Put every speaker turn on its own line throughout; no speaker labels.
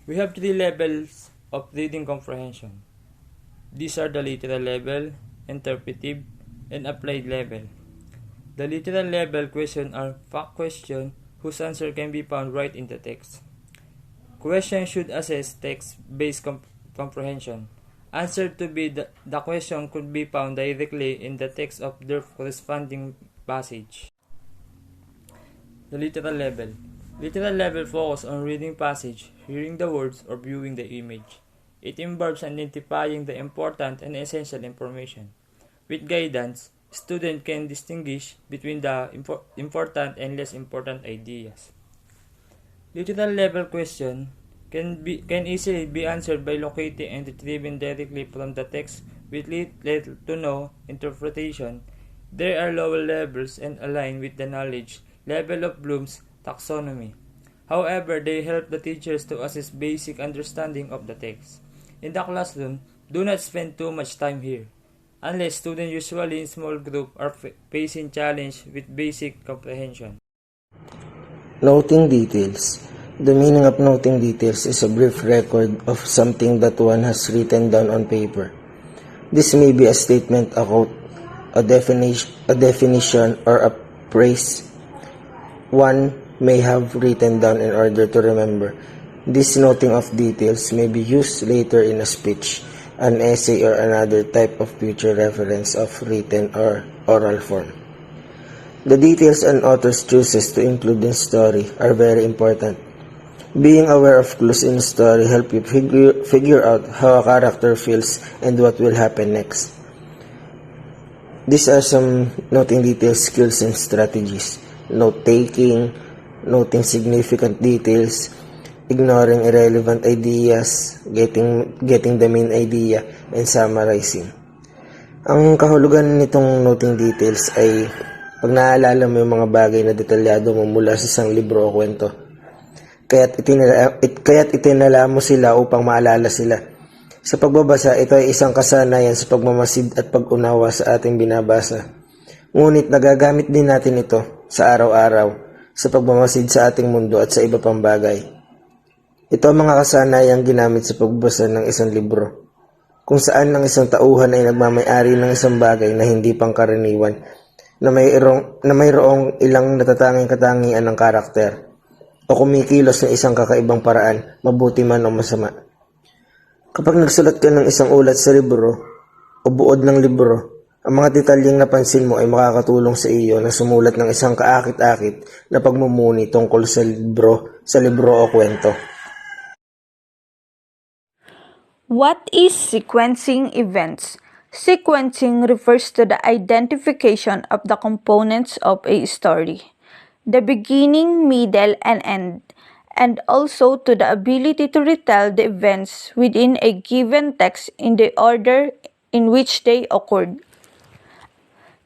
We have three levels of reading comprehension. These are the literal level, interpretive, and applied level. The literal level questions are fact questions whose answer can be found right in the text. Questions should assess text-based comprehension. Answer to be the question could be found directly in the text of their corresponding passage. The literal level. Literal level focus on reading passage, hearing the words, or viewing the image. It involves identifying the important and essential information. With guidance, student can distinguish between the important and less important ideas. Literal level question can easily be answered by locating and retrieving directly from the text with little to no interpretation. They are lower levels and align with the knowledge level of Bloom's taxonomy. However, they help the teachers to assess basic understanding of the text. In the classroom, do not spend too much time here, unless students usually in small group are facing challenge with basic comprehension.
Noting details. The meaning of noting details is a brief record of something that one has written down on paper. This may be a statement, a quote, a definition, or a phrase one may have written down in order to remember. This noting of details may be used later in a speech, an essay, or another type of future reference of written or oral form. The details an author chooses to include in story are very important. Being aware of clues in a story help you figure out how a character feels and what will happen next. These are some noting details skills and strategies. Note-taking, noting significant details, ignoring irrelevant ideas, getting the main idea, and summarizing. Ang kahulugan nitong noting details ay pag naaalala mo yung mga bagay na detalyado mo mula sa isang libro o kwento. Kaya't itinala mo sila upang maalala sila. Sa pagbabasa, ito ay isang kasanayan sa pagmamasid at pag-unawa sa ating binabasa. Ngunit nagagamit din natin ito sa araw-araw sa pagmamasid sa ating mundo at sa iba pang bagay. Ito ang mga kasanayang ginamit sa pagbabasa ng isang libro, kung saan ang isang tauhan ay nagmamay-ari ng isang bagay na hindi pangkaraniwan, na mayroong ilang natatanging katangian ng karakter, o kumikilos ng isang kakaibang paraan, mabuti man o masama. Kapag nagsulat ka ng isang ulat sa libro o buod ng libro, ang mga detalyeng napansin mo ay makakatulong sa iyo na sumulat ng isang kaakit-akit na pagmumuni tungkol sa libro o kwento.
What is sequencing events? Sequencing refers to the identification of the components of a story, the beginning, middle, and end, and also to the ability to retell the events within a given text in the order in which they occurred.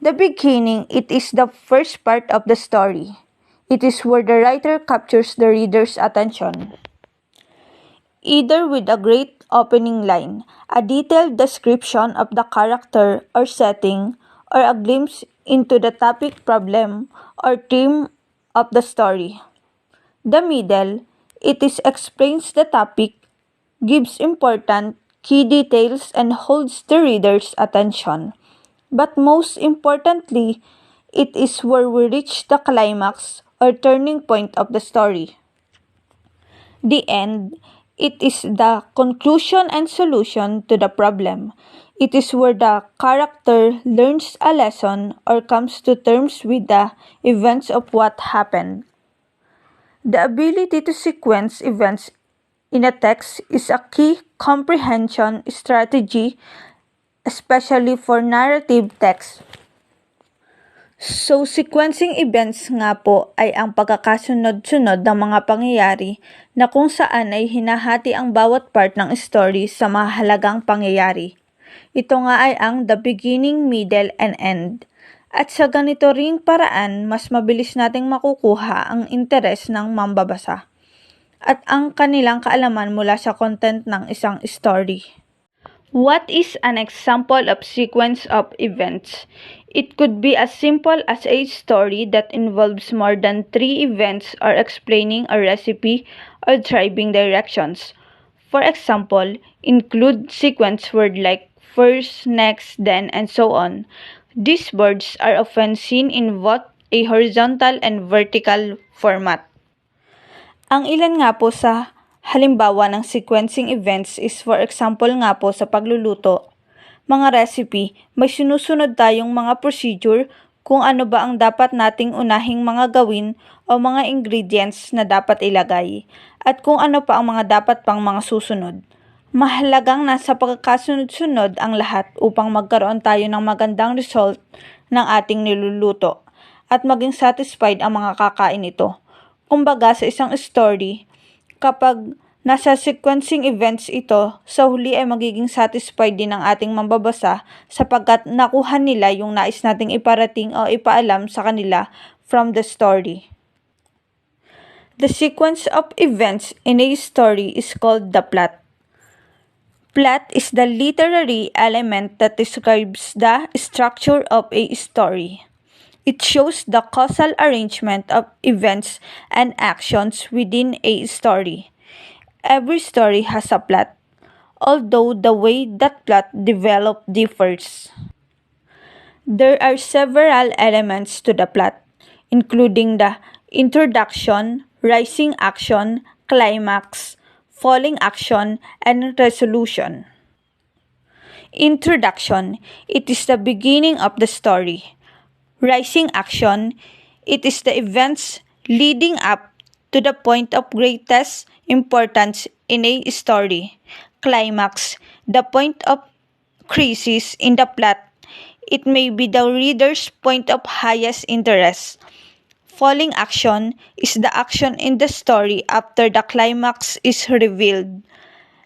The beginning, it is the first part of the story. It is where the writer captures the reader's attention, either with a great opening line, a detailed description of the character or setting, or a glimpse into the topic, problem, or theme of the story. The middle, it is explains the topic, gives important key details, and holds the reader's attention. But most importantly, it is where we reach the climax or turning point of the story. The end, it is the conclusion and solution to the problem. It is where the character learns a lesson or comes to terms with the events of what happened. The ability to sequence events in a text is a key comprehension strategy, especially for narrative text. So, sequencing events nga po ay ang pagkakasunod-sunod ng mga pangyayari na kung saan ay hinahati ang bawat part ng story sa mahalagang pangyayari. Ito nga ay ang the beginning, middle, and end. At sa ganito ring paraan, mas mabilis nating makukuha ang interes ng mambabasa at ang kanilang kaalaman mula sa content ng isang story. What is an example of sequence of events? It could be as simple as a story that involves more than 3 events or explaining a recipe or driving directions. For example, include sequence words like first, next, then, and so on. These words are often seen in both a horizontal and vertical format. Ang ilan nga po sa halimbawa ng sequencing events is for example nga po sa pagluluto. Mga recipe, may sinusunod tayong mga procedure kung ano ba ang dapat nating unahing mga gawin o mga ingredients na dapat ilagay, at kung ano pa ang mga dapat pang mga susunod. Mahalagang nasa pagkakasunod-sunod ang lahat upang magkaroon tayo ng magandang result ng ating niluluto at maging satisfied ang mga kakain ito. Kumbaga sa isang story, kapag nasa sequencing events ito, sa huli ay magiging satisfied din ang ating mambabasa sapagkat nakuha nila yung nais nating iparating o ipaalam sa kanila from the story. The sequence of events in a story is called the plot. Plot is the literary element that describes the structure of a story. It shows the causal arrangement of events and actions within a story. Every story has a plot, although the way that plot develops differs. There are several elements to the plot, including the introduction, rising action, climax, falling action, and resolution. Introduction. It is the beginning of the story. Rising action. It is the events leading up to the point of greatest importance in a story. Climax. The point of crisis in the plot. It may be the reader's point of highest interest. Falling action is the action in the story after the climax is revealed.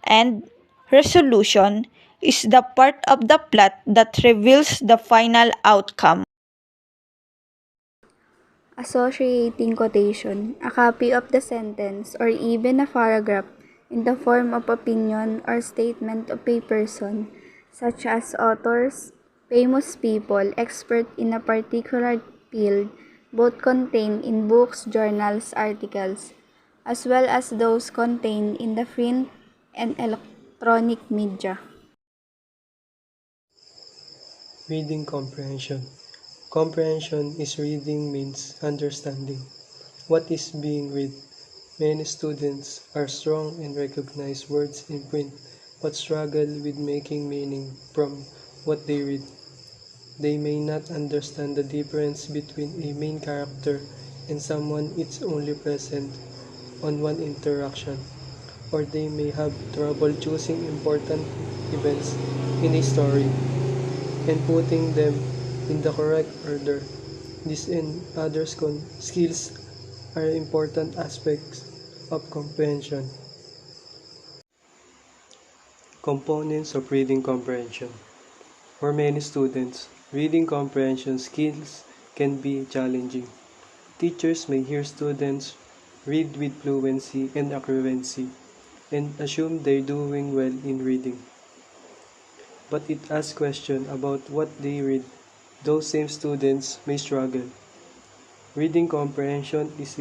And resolution is the part of the plot that reveals the final outcome.
Associating quotation, a copy of the sentence or even a paragraph in the form of opinion or statement of a person, such as authors, famous people, expert in a particular field, both contained in books, journals, articles, as well as those contained in the print and electronic media.
Reading comprehension. Comprehension is reading means understanding what is being read. Many students are strong and recognize words in print but struggle with making meaning from what they read. They may not understand the difference between a main character and someone it's only present on one interaction, or they may have trouble choosing important events in a story and putting them in the correct order. These and other skills are important aspects of comprehension. Components of reading comprehension. For many students, reading comprehension skills can be challenging. Teachers may hear students read with fluency and accuracy and assume they're doing well in reading. But it asks questions about what they read. Those same students may struggle. Reading comprehension is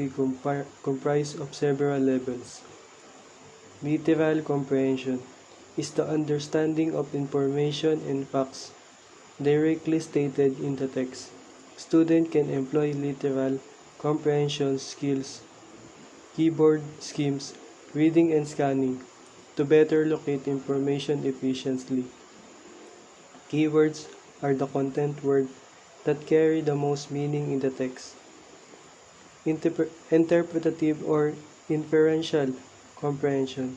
comprised of several levels. Literal comprehension is the understanding of information and facts directly stated in the text. Student can employ literal comprehension skills, keyboard schemes, reading and scanning to better locate information efficiently. Keywords are the content words that carry the most meaning in the text. Interpretative or inferential comprehension.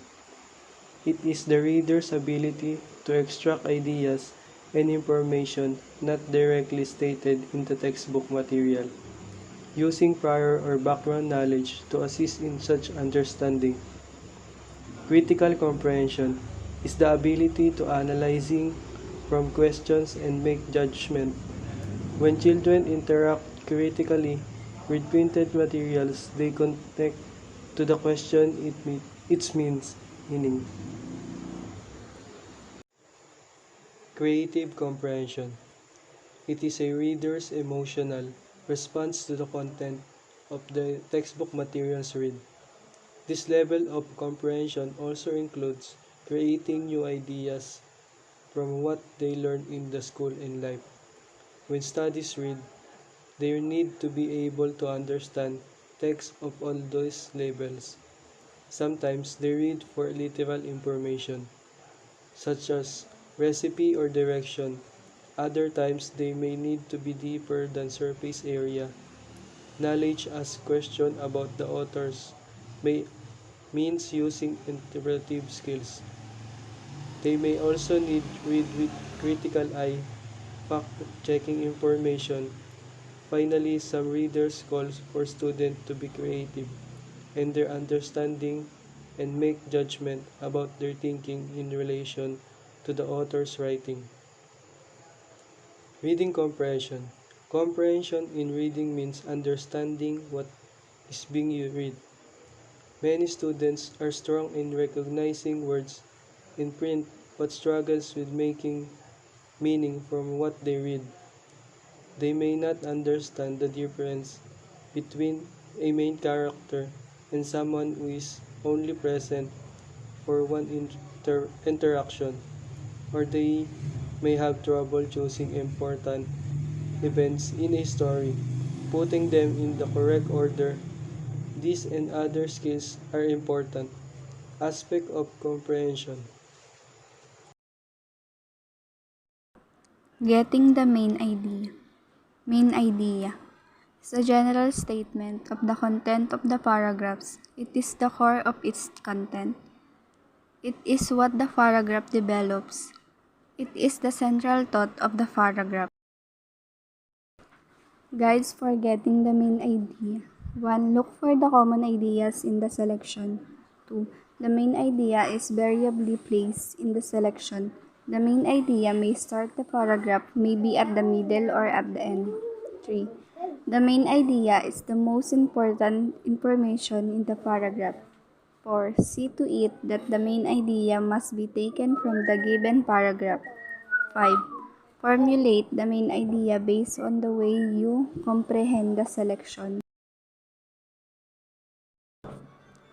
It is the reader's ability to extract ideas and information not directly stated in the textbook material, using prior or background knowledge to assist in such understanding. Critical comprehension is the ability to analyzing from questions and make judgment. When children interact critically with printed materials, they connect to the question its meaning. Creative comprehension. It is a reader's emotional response to the content of the textbook materials read. This level of comprehension also includes creating new ideas from what they learn in the school and life. When studies read, they need to be able to understand text of all those labels. Sometimes they read for literal information, such as recipe or direction. Other times they may need to be deeper than surface area. Knowledge as question about the authors may means using interpretive skills. They may also need read with critical eye, fact-checking information. Finally, some readers call for students to be creative in their understanding and make judgment about their thinking in relation to the author's writing. Reading comprehension. Comprehension in reading means understanding what is being read. Many students are strong in recognizing words in print but struggles with making meaning from what they read. They may not understand the difference between a main character and someone who is only present for one interaction, or they may have trouble choosing important events in a story, putting them in the correct order. These and other skills are important aspect of comprehension.
Getting the main idea. Main idea is a general statement of the content of the paragraphs. It is the core of its content. It is what the paragraph develops. It is the central thought of the paragraph. Guides for getting the main idea. 1. Look for the common ideas in the selection. 2. The main idea is variably placed in the selection. The main idea may start the paragraph, may be at the middle or at the end. 3. The main idea is the most important information in the paragraph. 4. See to it that the main idea must be taken from the given paragraph. 5. Formulate the main idea based on the way you comprehend the selection.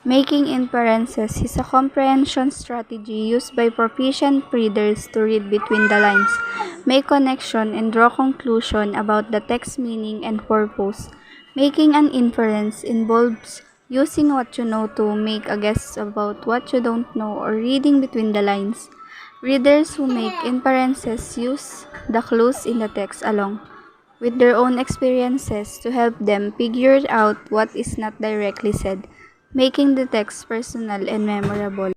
Making inferences is a comprehension strategy used by proficient readers to read between the lines, make connection, and draw conclusion about the text meaning and purpose. Making an inference involves using what you know to make a guess about what you don't know or reading between the lines. Readers who make inferences use the clues in the text along with their own experiences to help them figure out what is not directly said, making the text personal and memorable.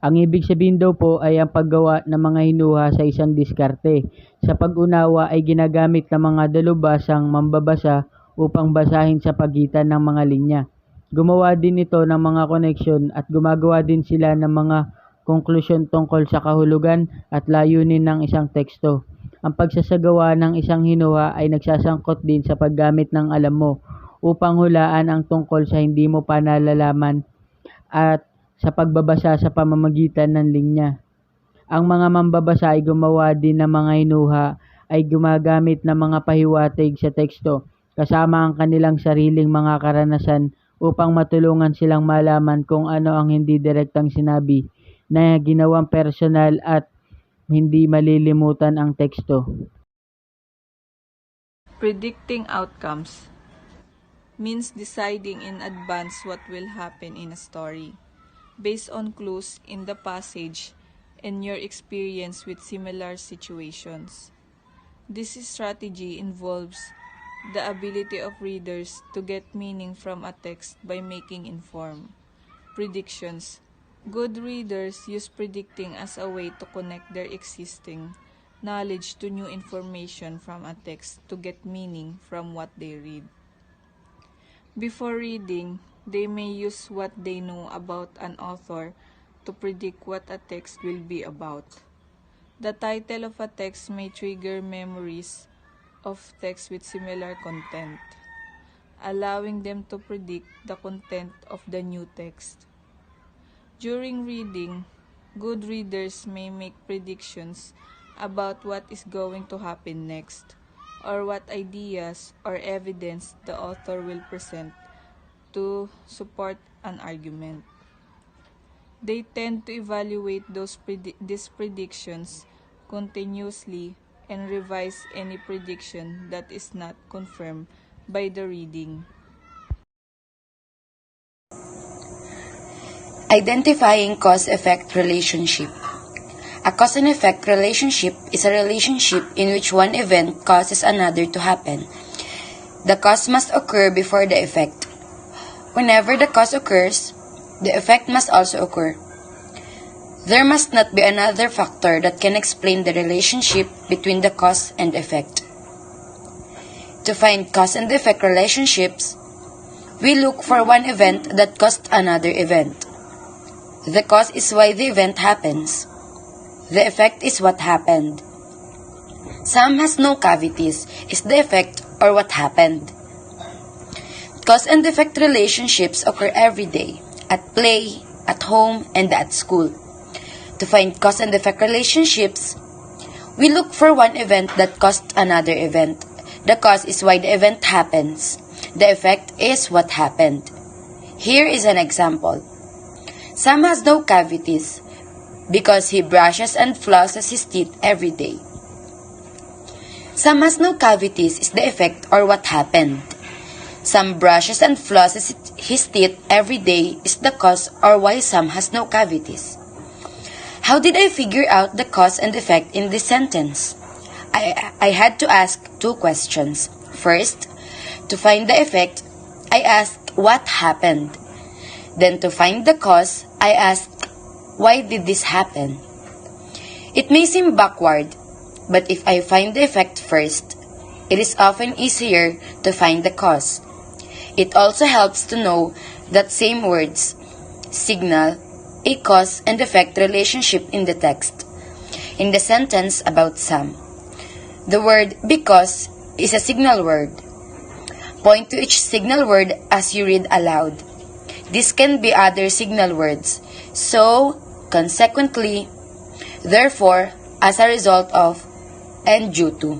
Ang ibig sabihin daw po ay ang paggawa ng mga hinuha sa isang diskarte. Sa pag-unawa ay ginagamit ng mga dalubhasang mambabasa upang basahin sa pagitan ng mga linya. Gumawa din ito ng mga koneksyon at gumagawa din sila ng mga konklusyon tungkol sa kahulugan at layunin ng isang teksto. Ang pagsasagawa ng isang hinuha ay nagsasangkot din sa paggamit ng alam mo upang hulaan ang tungkol sa hindi mo pa nalalaman at sa pagbabasa sa pamamagitan ng linya. Ang mga mambabasa ay gumawa din ng mga hinuha ay gumagamit ng mga pahiwatig sa teksto kasama ang kanilang sariling mga karanasan upang matulungan silang malaman kung ano ang hindi direktang sinabi na ginawang personal at hindi malilimutan ang teksto.
Predicting outcomes means deciding in advance what will happen in a story, based on clues in the passage and your experience with similar situations. This strategy involves the ability of readers to get meaning from a text by making informed predictions. Good readers use predicting as a way to connect their existing knowledge to new information from a text to get meaning from what they read. Before reading, they may use what they know about an author to predict what a text will be about. The title of a text may trigger memories of texts with similar content, allowing them to predict the content of the new text. During reading, good readers may make predictions about what is going to happen next, or what ideas or evidence the author will present to support an argument. They tend to evaluate these predictions continuously and revise any prediction that is not confirmed by the reading.
Identifying cause-effect relationship. A cause and effect relationship is a relationship in which one event causes another to happen. The cause must occur before the effect. Whenever the cause occurs, the effect must also occur. There must not be another factor that can explain the relationship between the cause and effect. To find cause and effect relationships, we look for one event that caused another event. The cause is why the event happens. The effect is what happened. Sam has no cavities is the effect or what happened. Cause and effect relationships occur every day, at play, at home, and at school. To find cause and effect relationships, we look for one event that caused another event. The cause is why the event happens. The effect is what happened. Here is an example. Sam has no cavities because he brushes and flosses his teeth every day. Sam has no cavities is the effect or what happened. Sam brushes and flosses his teeth every day is the cause or why Sam has no cavities. How did I figure out the cause and effect in this sentence? I had to ask two questions. First, to find the effect, I asked what happened. Then to find the cause, I asked why did this happen? It may seem backward, but if I find the effect first, it is often easier to find the cause. It also helps to know that same words signal a cause and effect relationship in the text. In the sentence about Sam, the word because is a signal word. Point to each signal word as you read aloud. This can be other signal words. So, consequently, therefore, as a result of, and due to.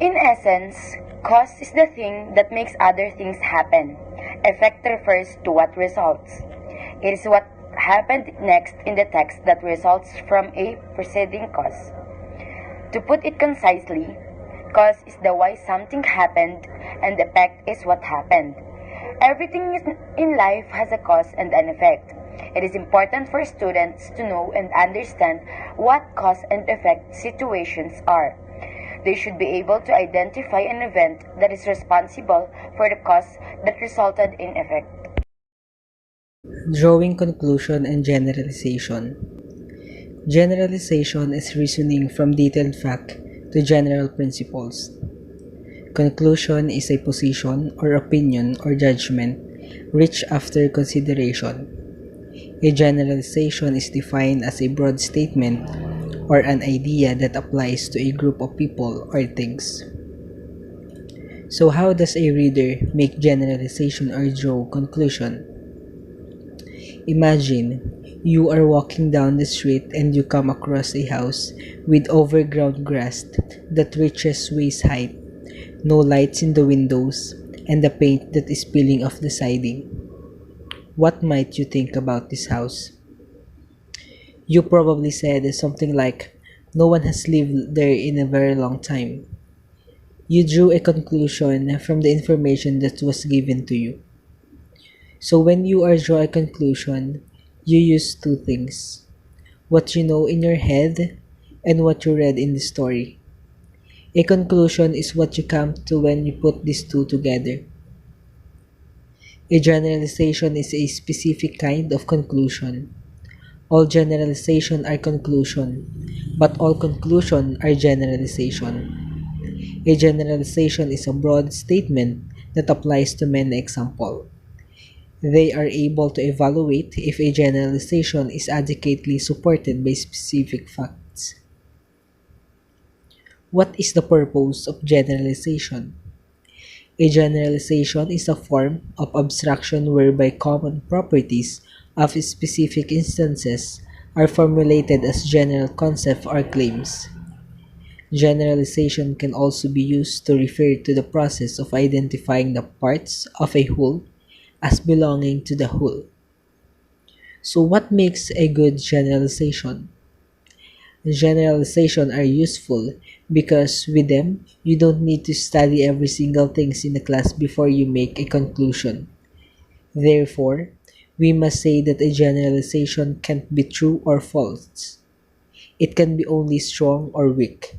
In essence, cause is the thing that makes other things happen. Effect refers to what results. It is what happened next in the text that results from a preceding cause. To put it concisely, cause is the why something happened and effect is what happened. Everything in life has a cause and an effect. It is important for students to know and understand what cause and effect situations are. They should be able to identify an event that is responsible for the cause that resulted in effect.
Drawing conclusion and generalization. Generalization is reasoning from detailed fact to general principles. Conclusion is a position or opinion or judgment reached after consideration. A generalization is defined as a broad statement or an idea that applies to a group of people or things. So how does a reader make generalization or draw conclusion? Imagine you are walking down the street and you come across a house with overgrown grass that reaches waist height, no lights in the windows, and the paint that is peeling off the siding. What might you think about this house? You probably said something like, "No one has lived there in a very long time." You drew a conclusion from the information that was given to you. So when you are draw a conclusion, you use two things: what you know in your head and what you read in the story. A conclusion is what you come to when you put these two together. A generalization is a specific kind of conclusion. All generalization are conclusion, but all conclusion are generalization. A generalization is a broad statement that applies to many examples. They are able to evaluate if a generalization is adequately supported by specific facts. What is the purpose of generalization? A generalization is a form of abstraction whereby common properties of specific instances are formulated as general concepts or claims. Generalization can also be used to refer to the process of identifying the parts of a whole as belonging to the whole.
So what makes a good generalization? Generalization are useful because with them, you don't need to study every single things in the class before you make a conclusion. Therefore, we must say that a generalization can't be true or false. It can be only strong or weak.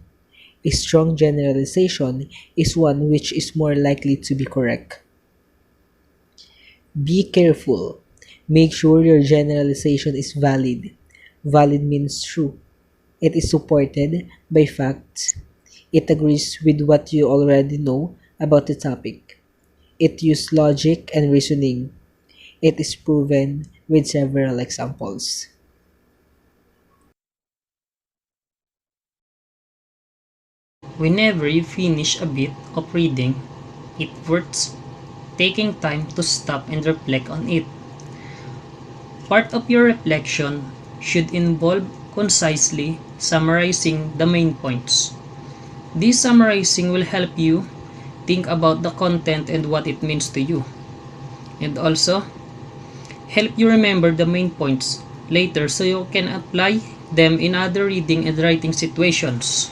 A strong generalization is one which is more likely to be correct. Be careful. Make sure your generalization is valid. Valid means true. It is supported by facts. It agrees with what you already know about the topic. It uses logic and reasoning. It is proven with several examples.
Whenever you finish a bit of reading, it worth taking time to stop and reflect on it. Part of your reflection should involve concisely summarizing the main points. This summarizing will help you think about the content and what it means to you, and also help you remember the main points later so you can apply them in other reading and writing situations.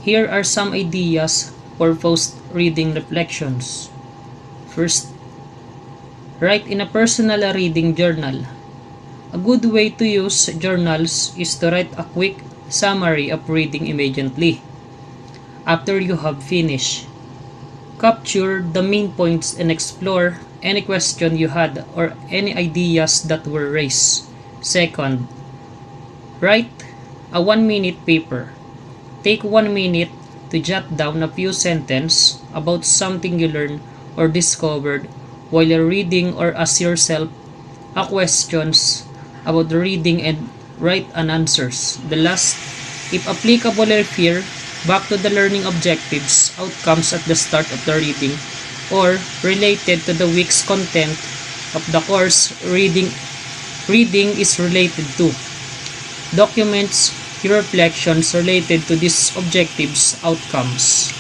Here are some ideas for post-reading reflections. First, write in a personal reading journal. A good way to use journals is to write a quick summary of reading immediately after you have finished. Capture the main points and explore any question you had or any ideas that were raised. Second, write a 1-minute paper. Take 1 minute to jot down a few sentences about something you learned or discovered while you're reading, or ask yourself a questions about the reading and write an answers. The last, if applicable, refer back to the learning objectives, outcomes at the start of the reading, or related to the week's content of the course reading is related to. Documents your reflections related to these objectives outcomes.